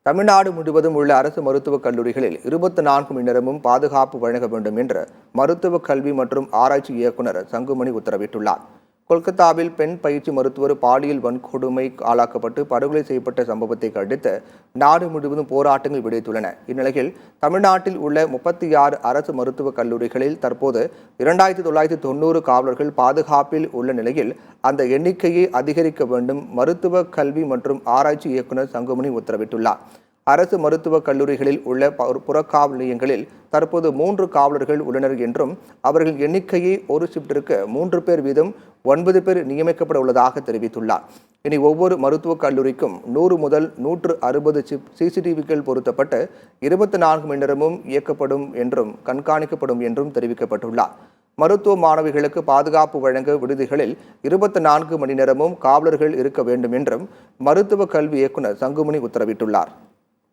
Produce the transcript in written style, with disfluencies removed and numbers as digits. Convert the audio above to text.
தமிழ்நாடு முழுவதும் உள்ள அரசு மருத்துவக் கல்லூரிகளில் 24 மணி நேரமும் பாதுகாப்பு வழங்க வேண்டும் என்று மருத்துவக் கல்வி மற்றும் ஆராய்ச்சி இயக்குநர் சங்குமணி உத்தரவிட்டுள்ளார். கொல்கத்தாவில் பெண் பயிற்சி மருத்துவர் பாலியல் வன்கொடுமை ஆளாக்கப்பட்டு படுகொலை செய்யப்பட்ட சம்பவத்தை அடுத்து நாடு முழுவதும் போராட்டங்கள் வெடித்துள்ளன. இந்நிலையில் தமிழ்நாட்டில் உள்ள 36 அரசு மருத்துவக் கல்லூரிகளில் தற்போது 2990 காவலர்கள் பாதுகாப்பில் உள்ள நிலையில் அந்த எண்ணிக்கையை அதிகரிக்க வேண்டும் மருத்துவ கல்வி மற்றும் ஆராய்ச்சி இயக்குநர் சங்குமணி உத்தரவிட்டுள்ளார். அரசு மருத்துவக் கல்லூரிகளில் உள்ள புறக்காவல் நிலையங்களில் தற்போது 3 காவலர்கள் உள்ளனர் என்றும் அவர்கள் எண்ணிக்கையை ஒரு ஷிப்டிற்கு 3 பேர் வீதம் 9 பேர் நியமிக்கப்பட உள்ளதாக தெரிவித்துள்ளார். இனி ஒவ்வொரு மருத்துவக் கல்லூரிக்கும் 100 முதல் 160 சிசிடிவிகள் பொருத்தப்பட்டு 24 மணி நேரமும் இயக்கப்படும் என்றும் கண்காணிக்கப்படும் என்றும் தெரிவிக்கப்பட்டுள்ளார். மருத்துவ மாணவிகளுக்கு பாதுகாப்பு வழங்க விடுதிகளில் 24 மணி நேரமும் காவலர்கள் இருக்க வேண்டும் என்றும் மருத்துவ கல்வி இயக்குநர் சங்குமணி உத்தரவிட்டுள்ளார்.